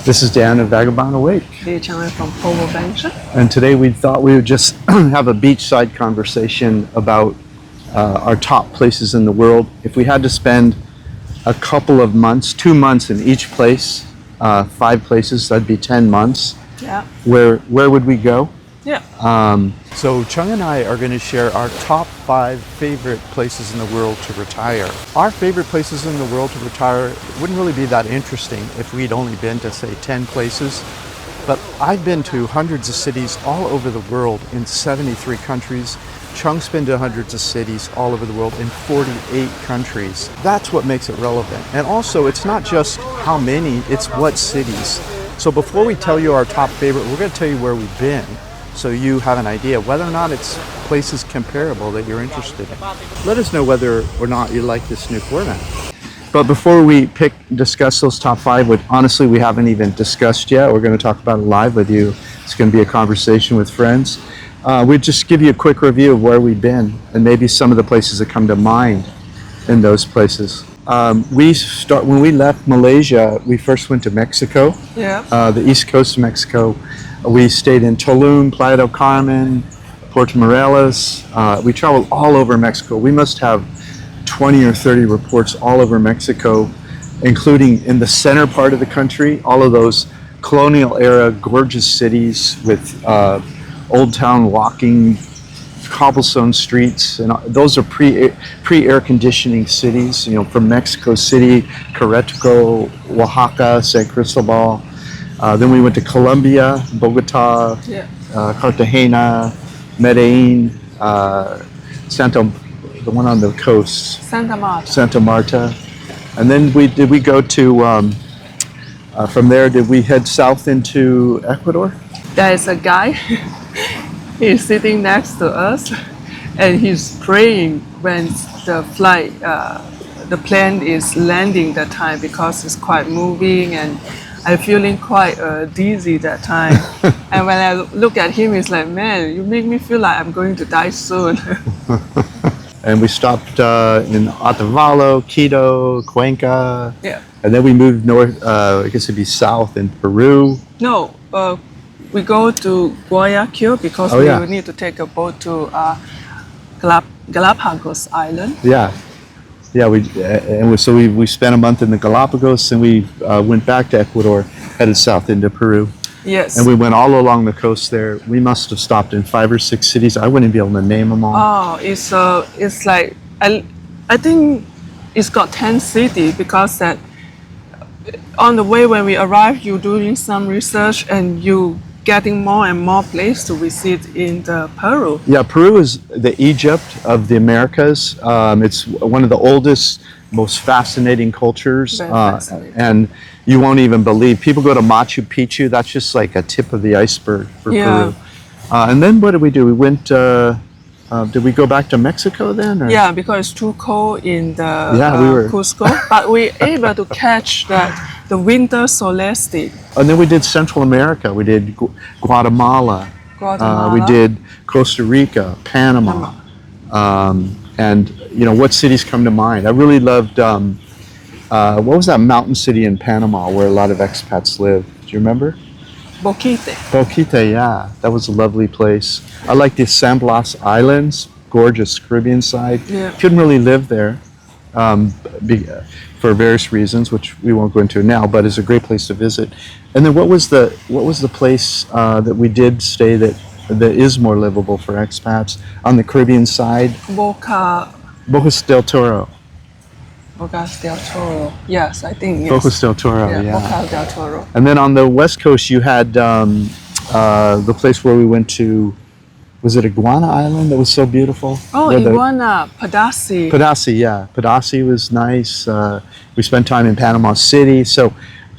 This is Dan of Vagabond Awake. 𝗕 from 𝗕𝗲𝗄𝗢. And today we thought we would just have a beachside conversation about our top places in the world. If we had to spend a couple of months, 2 months in each place, 5 places, that'd be 10 months. Yeah. Where would we go? Yeah. So Chung and I are going to share our top 5 favorite places in the world to retire. Our favorite places in the world to retire wouldn't really be that interesting if we'd only been to, say, 10 places. But I've been to hundreds of cities all over the world in 73 countries. Chung's been to hundreds of cities all over the world in 48 countries. That's what makes it relevant. And also, it's not just how many, it's what cities. So before we tell you our top favorite, we're going to tell you where we've been, so you have an idea whether or not it's places comparable that you're interested in. Let us know whether or not you like this new format. But before we discuss those top 5, which honestly we haven't even discussed yet, we're going to talk about it live with you. It's going to be a conversation with friends. We'd just give you a quick review of where we've been and maybe some of the places that come to mind in those places. When we left Malaysia, we first went to Mexico, the east coast of Mexico. We stayed in Tulum, Playa del Carmen, Puerto Morelos. We traveled all over Mexico. We must have 20 or 30 reports all over Mexico, including in the center part of the country, all of those colonial era gorgeous cities with old town walking, cobblestone streets, and those are pre-air conditioning cities, you know, from Mexico City, Querétaro, Oaxaca, San Cristobal. Then we went to Colombia, Bogota, Cartagena, Medellin, the one on the coast, Santa Marta. And then did we go to, from there, did we head south into Ecuador? There is a guy, he's sitting next to us, and he's praying when the flight, the plane is landing that time, because it's quite moving, and I'm feeling quite dizzy that time. And when I look at him, it's like, man, you make me feel like I'm going to die soon. And we stopped in Otavalo, Quito, Cuenca. Yeah. And then we moved north, I guess it'd be south in Peru. No, we go to Guayaquil because we need to take a boat to Galapagos Island. Yeah. Yeah, so we spent a month in the Galapagos, and we went back to Ecuador, headed south into Peru. Yes. And we went all along the coast there. We must have stopped in 5 or 6 cities. I wouldn't be able to name them all. Oh, it's like, I think it's got 10 cities, because that on the way when we arrived, you're doing some research and you getting more and more places to visit in Peru. Yeah, Peru is the Egypt of the Americas. It's one of the oldest, most fascinating cultures. And you won't even believe, people go to Machu Picchu, that's just like a tip of the iceberg for Peru. And then what did we do? We went, did we go back to Mexico then? Or? Yeah, because it's too cold in the Cusco, but we were able to catch the winter solstice. And then we did Central America. We did Guatemala. We did Costa Rica, Panama. And, you know, what cities come to mind? I really loved, what was that mountain city in Panama where a lot of expats live? Do you remember? Boquete, yeah. That was a lovely place. I like the San Blas Islands, gorgeous Caribbean side. Yeah. Couldn't really live there for various reasons, which we won't go into now, but it's a great place to visit. And then what was the place that we did stay that is more livable for expats on the Caribbean side? Bocas del Toro. Bocas del Toro. Yes, I think yes. Bocas del Toro, yeah. Bocas del Toro. And then on the west coast, you had the place where we went to. Was it Iguana Island that was so beautiful? Oh, Iguana, Padasi. Padasi, yeah. Padasi was nice. We spent time in Panama City, so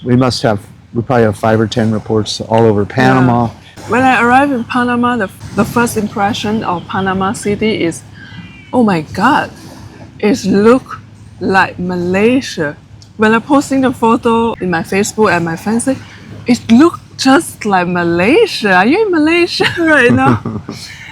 we probably have 5 or 10 reports all over Panama. Yeah. When I arrived in Panama, the first impression of Panama City is, oh my God, it looks like Malaysia. When I'm posting the photo in my Facebook and my friends say, it looks just like Malaysia. Are you in Malaysia right now?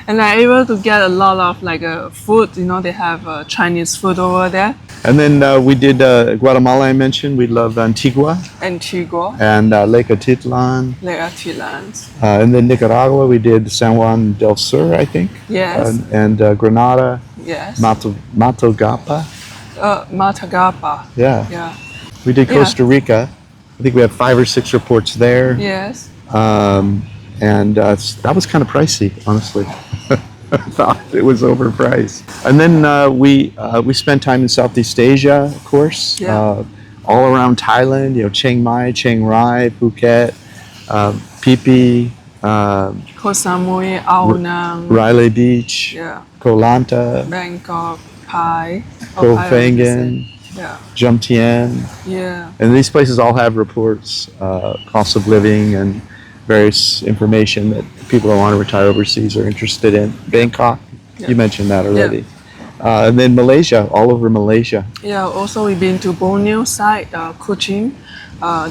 And I'm able to get a lot of like food. You know, they have Chinese food over there. And then we did Guatemala. I mentioned we love Antigua Antigua, and Lake Atitlan. Lake Atitlan. And then Nicaragua, we did San Juan del Sur, I think. Yes. And Granada. Yes. Matagapa. Matagapa. Yeah. Yeah. We did Costa Rica. I think we had 5 or 6 reports there. Yes. And that was kind of pricey, honestly. I thought it was overpriced. And then we spent time in Southeast Asia, of course. Yeah. All around Thailand, Chiang Mai, Chiang Rai, Phuket, Phi Phi, Koh Samui, Ao Nang. Riley Beach, Yeah. Koh Lanta, Bangkok, Pai. Koh Phangan, Yeah. Jumtien. Yeah. And these places all have reports, cost of living and various information that people who want to retire overseas are interested in. Bangkok, you mentioned that already. And then Malaysia, all over Malaysia. Yeah, also we've been to Borneo side, Kuching,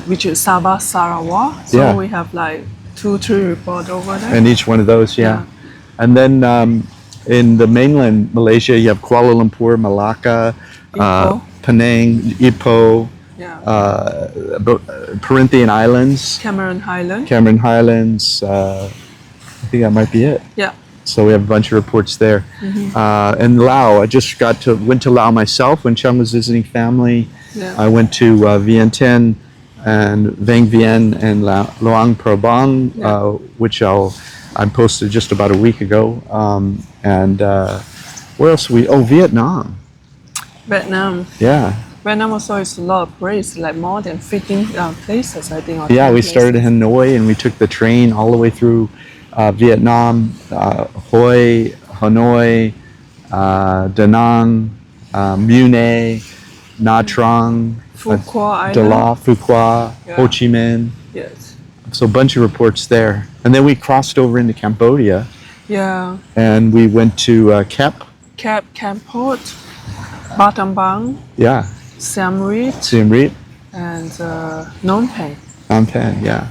which is Sabah, Sarawak. So we have like 2-3 reports over there. And each one of those, And then in the mainland Malaysia, you have Kuala Lumpur, Malacca, Penang, Ipoh, Perhentian Islands, Cameron Highlands. I think that might be it. Yeah. So we have a bunch of reports there. And Laos, I just went to Laos myself when Chung was visiting family. Yeah. I went to Vientiane and Vang Vienne and Luang Prabang, which I posted just about a week ago. And where else? Vietnam. Vietnam. Yeah. Vietnam also is a lot of places, like more than 15 places, I think. Yeah, we started in Hanoi and we took the train all the way through Vietnam, Hue, Hanoi, Da Nang, Mune, Nha Trang, Phu Quoc Da La, Phu Quoc, Ho Chi Minh. Yes. So a bunch of reports there. And then we crossed over into Cambodia. Yeah. And we went to 𝐂𝐒. 𝐂𝐒, Kampot, Battambang. Yeah. Siem Reap. Siem Reap. And Phnom Penh. Phnom Penh, yeah.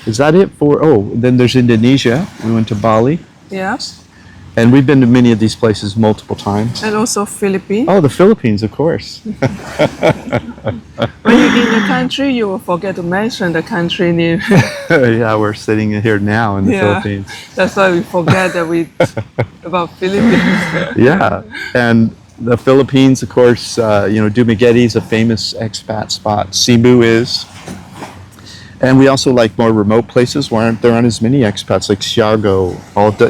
Is that it for? Then there's Indonesia. We went to Bali. Yes. And we've been to many of these places multiple times. And also Philippines. Oh, the Philippines, of course. When you're in the country, you will forget to mention the country name. Yeah, we're sitting here now in the Philippines. That's why we forget that about Philippines. Yeah, and the Philippines, of course, Dumaguete is a famous expat spot. Cebu is. And we also like more remote places where there aren't as many expats, like Siargao.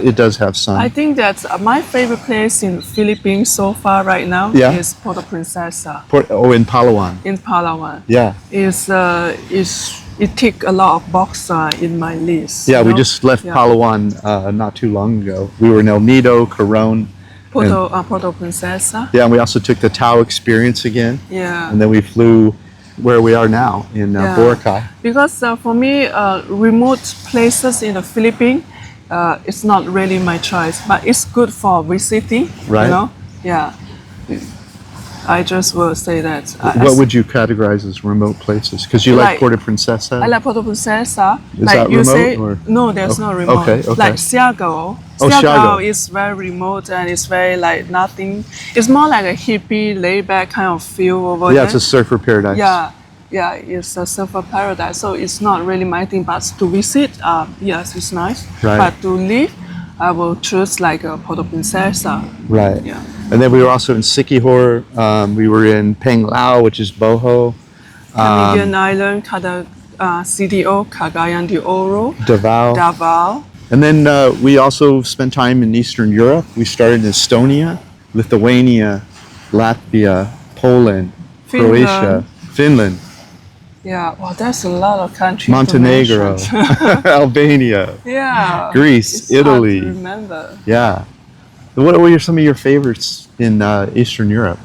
It does have some. I think that's my favorite place in Philippines so far right now is Puerto Princesa. In Palawan. In Palawan. Yeah. It tick a lot of boxes in my list. Yeah, we just left Palawan not too long ago. We were in El Nido, Coron. Puerto Princesa. Yeah, and we also took the Tao experience again. Yeah. And then we flew where we are now in Boracay. Because for me, remote places in the Philippines, it's not really my choice, but it's good for visiting. Right. You know? Yeah. I just will say that. What would you categorize as remote places? Because you like Puerto Princesa? I like Puerto Princesa. Is that you remote? say, or? No, there's no remote. Okay. Like Siargao. Siargao is very remote and it's very like nothing. It's more like a hippie, laid-back kind of feel over there. Yeah, it's a surfer paradise. Yeah, it's a surfer paradise. So it's not really my thing, but to visit, yes, it's nice. Right. But to live, I will choose like a Puerto Princesa. Right. Yeah. And then we were also in 𝐶𝐾𝐿. We were in Peng Lao, which is Boho. Canadian Island, CDO, Cagayan de Oro. Davao. And then we also spent time in Eastern Europe. We started in Estonia, Lithuania, Latvia, Poland, Croatia, Finland. Yeah, well, that's a lot of countries. Montenegro, Albania, Greece, Italy. Hard to remember. Yeah. What were some of your favorites in Eastern Europe?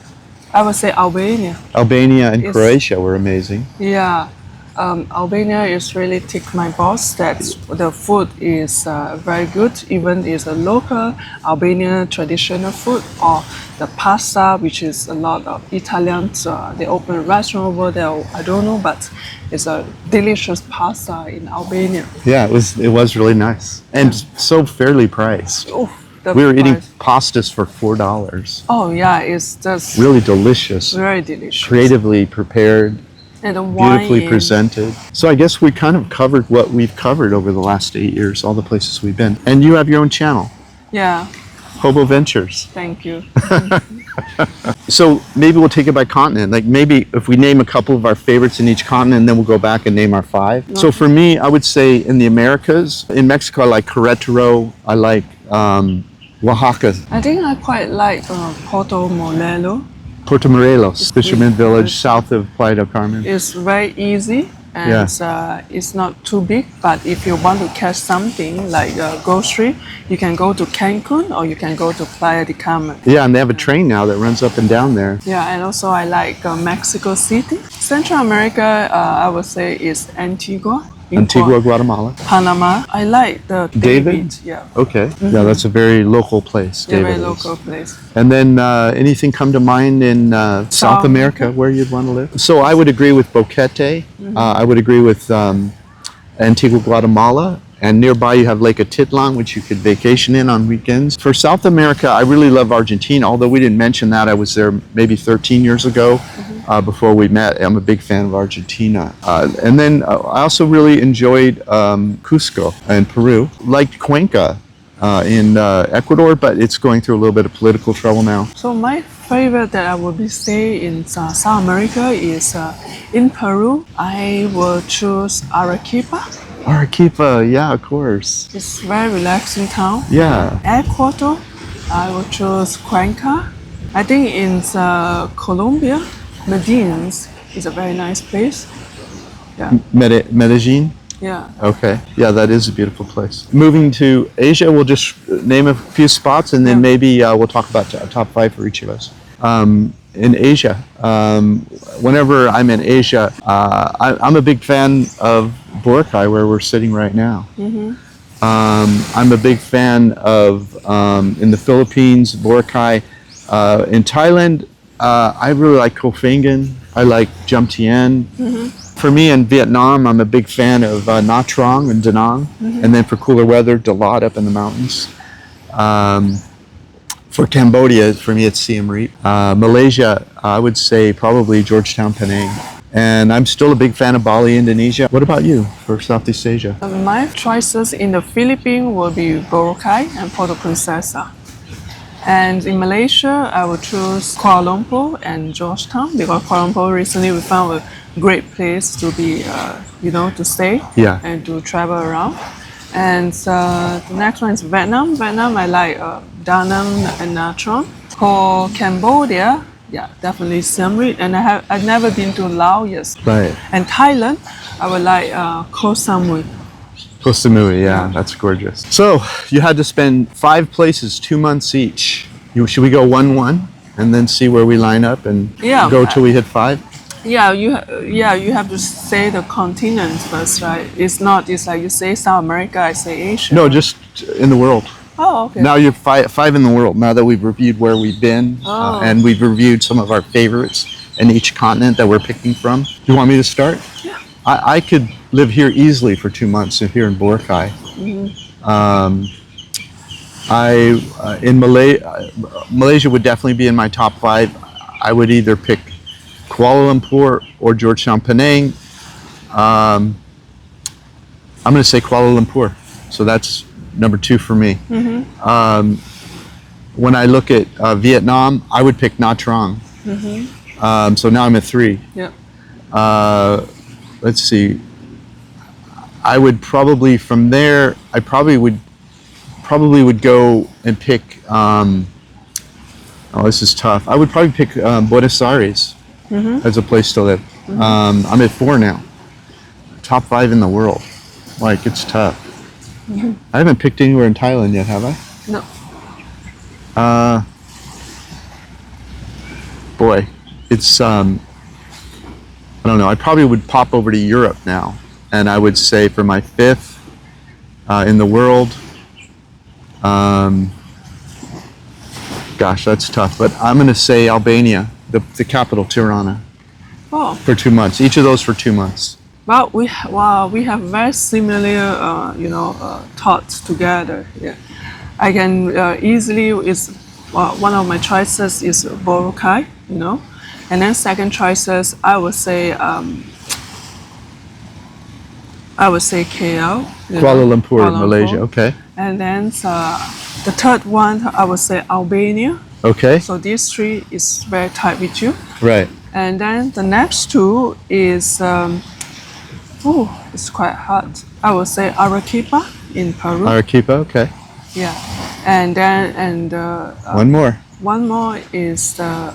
I would say Albania. Albania and Croatia were amazing. Yeah. Albania is really tick my box that the food is very good, even is a local Albanian traditional food, or the pasta, which is a lot of Italians. They open a restaurant over there. I don't know, but it's a delicious pasta in Albania. Yeah, it was really nice and so fairly priced. Oh, we were eating pastas for $4. Oh yeah, it's just really delicious, very delicious, creatively prepared. And the beautifully presented. So I guess we kind of covered what we've covered over the last 8 years, all the places we've been. And you have your own channel. Yeah. Hobo Ventures. Thank you. So maybe we'll take it by continent. Like maybe if we name a couple of our favorites in each continent, then we'll go back and name our 5. Okay. So for me, I would say in the Americas, in Mexico, I like Querétaro. I like Oaxaca. I think I quite like Puerto Morelos, fisherman village south of Playa del Carmen. It's very easy and it's not too big, but if you want to catch something like grocery, you can go to Cancun or you can go to Playa del Carmen. Yeah, and they have a train now that runs up and down there. Yeah, and also I like Mexico City. Central America, I would say is Antigua, Guatemala. Panama. I like the David. Yeah. Okay. Yeah, that's a very local place. Yeah, very local place. And then anything come to mind in South America where you'd want to live? So I would agree with Boquete. I would agree with Antigua, Guatemala. And nearby you have Lake Atitlan, which you could vacation in on weekends. For South America, I really love Argentina, although we didn't mention that. I was there maybe 13 years ago before we met. I'm a big fan of Argentina. And then I also really enjoyed Cusco in Peru. Liked Cuenca in Ecuador, but it's going through a little bit of political trouble now. So my favorite that I would be stay in South America is in Peru. I will choose Arequipa. Arequipa, yeah, of course. It's very relaxing town. Yeah. Ecuador, I will choose Cuenca. I think in Colombia, Medellin is a very nice place. Yeah. Medellin? Yeah. Okay. Yeah, that is a beautiful place. Moving to Asia, we'll just name a few spots and then maybe we'll talk about top 5 for each of us. In Asia, whenever I'm in Asia, I'm a big fan of Boracay, where we're sitting right now. I'm a big fan of, in the Philippines, Boracay. In Thailand, I really like Koh Phangan. I like Jum Tien. For me in Vietnam, I'm a big fan of Nha Trang and Da Nang. And then for cooler weather, Da Lat up in the mountains. For Cambodia, for me, it's Siem Reap. Malaysia, I would say probably Georgetown, Penang. And I'm still a big fan of Bali, Indonesia. What about you for Southeast Asia? My choices in the Philippines will be Boracay and Puerto Princesa. And in Malaysia, I will choose Kuala Lumpur and Georgetown, because Kuala Lumpur recently we found a great place to be, to stay and to travel around. And the next one is Vietnam. Vietnam, I like Da Nang and Nha Trang. For Cambodia, definitely Siem Reap. And I've never been to Laos yet. Right. And Thailand, I would like Koh Samui. Koh Samui, yeah, that's gorgeous. So you had to spend 5 places, 2 months each. Should we go 1-1 and then see where we line up and go till we hit 5? Yeah, you have to say the continent first, right? It's like you say South America, I say Asia. No, just in the world. Oh, okay. Now you're 5 in the world, now that we've reviewed where we've been and we've reviewed some of our favorites in each continent that we're picking from. Do you want me to start? Yeah. I could live here easily for 2 months here in Boracay. Malaysia would definitely be in my top 5. I would either pick Kuala Lumpur or Georgetown, Penang. I'm going to say Kuala Lumpur. So that's number 2 for me. When I look at Vietnam, I would pick Nha Trang. So now I'm at 3. Yeah. Let's see. I would probably from there. I probably would go and pick. This is tough. I would probably pick Buenos Aires as a place to live. I'm at 4 now. Top 5 in the world. Like, it's tough. I haven't picked anywhere in Thailand yet, have I? No. Boy, it's I don't know, I probably would pop over to Europe now. And I would say for my fifth in the world, gosh, that's tough, but I'm going to say Albania, the capital, Tirana, Oh, for 2 months. Each of those for 2 months. well, we have very similar, thoughts together. Yeah, I can easily is one of my choices is Boracay, and then second choices I would say KL, Kuala Lumpur, Malaysia. Okay. And then the third one I would say Albania. Okay. So these three is very tight with you. Right. And then the next two is it's quite hard. I would say Arequipa in Peru. Arequipa. Okay. Yeah, and then One more. one more is the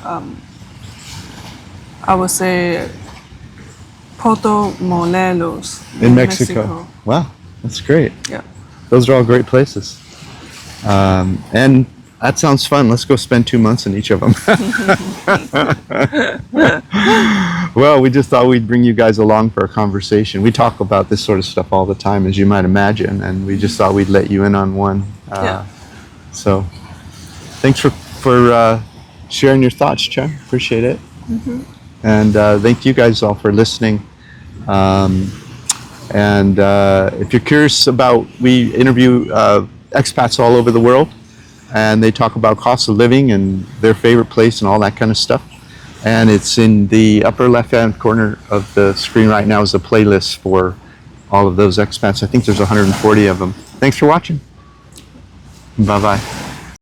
I would say Puerto Morelos In Mexico. Wow, that's great. Yeah. Those are all great places. And that sounds fun. Let's go spend 2 months in each of them. Well, we just thought we'd bring you guys along for a conversation. We talk about this sort of stuff all the time, as you might imagine, and we just thought we'd let you in on one. Yeah. So thanks for sharing your thoughts, Chang. Appreciate it. And thank you guys all for listening. And if you're curious about, we interview expats all over the world, and they talk about cost of living and their favorite place and all that kind of stuff. And it's in the upper left-hand corner of the screen right now is a playlist for all of those expats. I think there's 140 of them. Thanks for watching. Bye-bye.